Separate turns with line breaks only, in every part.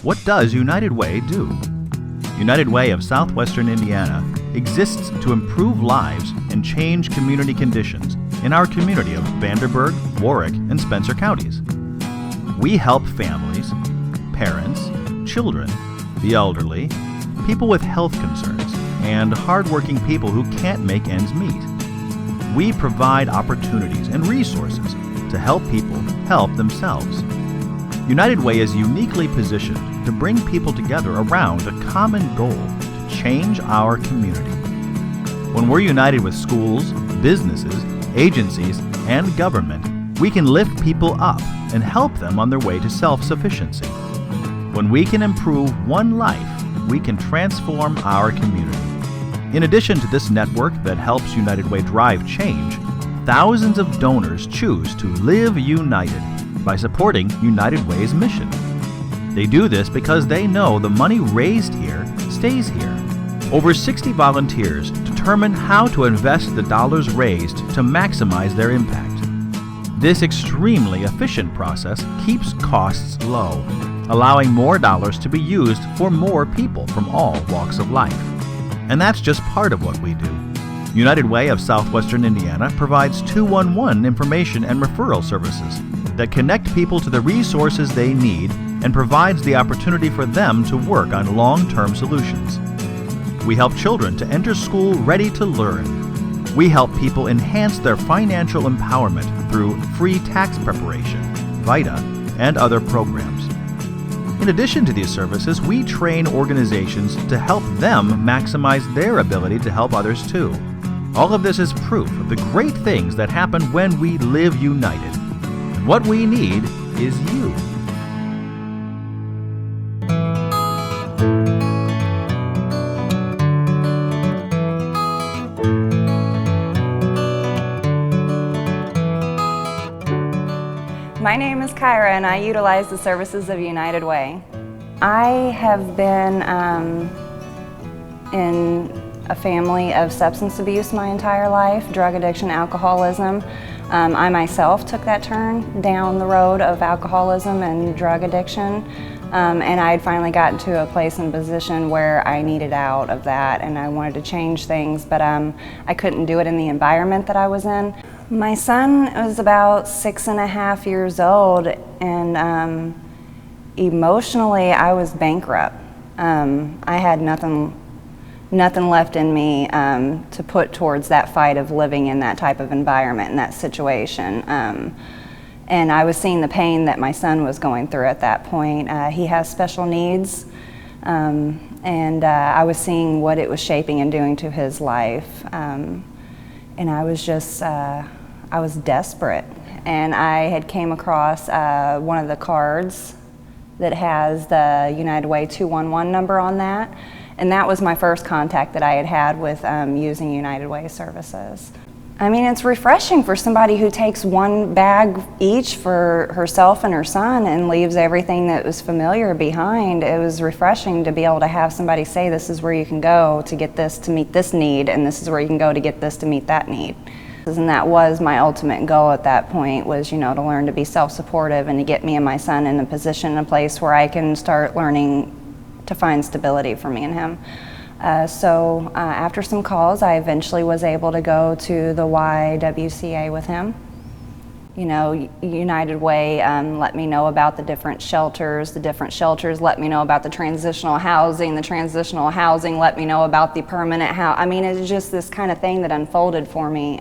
What does United Way do? United Way of Southwestern Indiana exists to improve lives and change community conditions in our community of Vanderburgh, Warwick, and Spencer counties. We help families, parents, children, the elderly, people with health concerns, and hardworking people who can't make ends meet. We provide opportunities and resources to help people help themselves. United Way is uniquely positioned to bring people together around a common goal to change our community. When we're united with schools, businesses, agencies, and government, we can lift people up and help them on their way to self-sufficiency. When we can improve one life, we can transform our community. In addition to this network that helps United Way drive change, thousands of donors choose to live united by supporting United Way's mission. They do this because they know the money raised here stays here. Over 60 volunteers determine how to invest the dollars raised to maximize their impact. This extremely efficient process keeps costs low, allowing more dollars to be used for more people from all walks of life. And that's just part of what we do. United Way of Southwestern Indiana provides 211 information and referral services that connect people to the resources they need and provides the opportunity for them to work on long-term solutions. We help children to enter school ready to learn. We help people enhance their financial empowerment through free tax preparation, VITA, and other programs. In addition to these services, we train organizations to help them maximize their ability to help others too. All of this is proof of the great things that happen when we live united. And what we need is you.
My name is Kyra and I utilize the services of United Way. I have been in a family of substance abuse my entire life, drug addiction, alcoholism. I myself took that turn down the road of alcoholism and drug addiction, and I had finally gotten to a place and position where I needed out of that and I wanted to change things, but I couldn't do it in the environment that I was in. My son was about 6.5 years old, and emotionally I was bankrupt. I had nothing left in me to put towards that fight of living in that type of environment, in that situation. And I was seeing the pain that my son was going through at that point. He has special needs, and I was seeing what it was shaping and doing to his life. And I was just, I was desperate. And I had came across one of the cards that has the United Way 211 number on that. And that was my first contact that I had had with using United Way services. I mean, it's refreshing for somebody who takes one bag each for herself and her son and leaves everything that was familiar behind. It was refreshing to be able to have somebody say, this is where you can go to get this to meet this need, and this is where you can go to get this to meet that need. And that was my ultimate goal at that point, was, you know, to learn to be self-supportive and to get me and my son in a position, a place where I can start learning to find stability for me and him. So after some calls, I eventually was able to go to the YWCA with him. You know, United Way let me know about the different shelters. The different shelters let me know about the transitional housing. The transitional housing let me know about the permanent house. I mean, it's just this kind of thing that unfolded for me.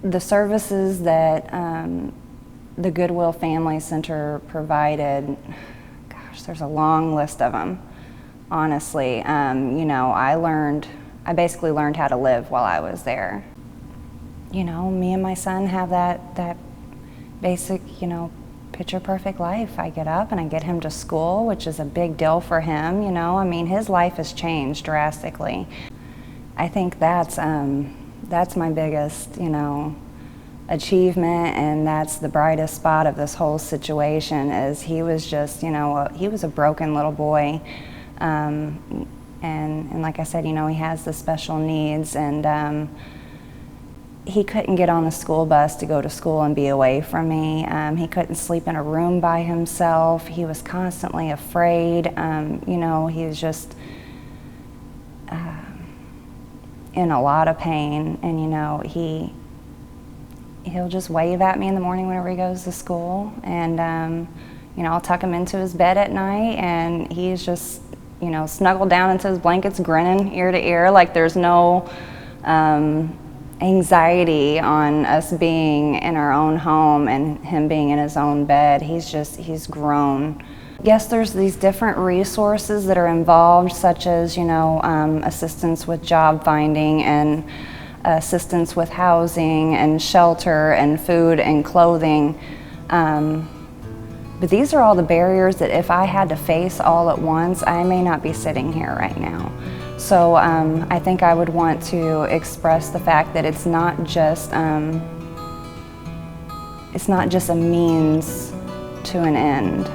The services that the Goodwill Family Center provided, gosh, there's a long list of them. Honestly, you know, I basically learned how to live while I was there. You know, me and my son have that basic, you know, picture perfect life. I get up and I get him to school, which is a big deal for him, you know. I mean, his life has changed drastically. I think that's my biggest, you know, achievement, and that's the brightest spot of this whole situation, is he was just, you know, he was a broken little boy. And like I said, you know, he has the special needs, and He couldn't get on the school bus to go to school and be away from me. He couldn't sleep in a room by himself. He was constantly afraid. You know, he was just in a lot of pain. And, you know, he'll just wave at me in the morning whenever he goes to school. And, you know, I'll tuck him into his bed at night, and he's just, you know, snuggled down into his blankets, grinning ear to ear, like there's no anxiety on us being in our own home and him being in his own bed. He's grown. Yes, there's these different resources that are involved, such as, you know, assistance with job finding and assistance with housing and shelter and food and clothing. But these are all the barriers that if I had to face all at once, I may not be sitting here right now. So I think I would want to express the fact that it's not just a means to an end.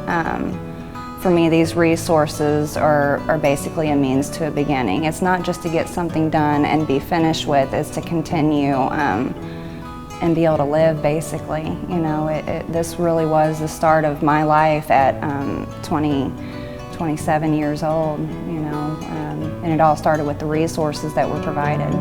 For me, these resources are basically a means to a beginning. It's not just to get something done and be finished with, it's to continue and be able to live, basically. You know, this really was the start of my life at 27 years old, you know, and it all started with the resources that were provided.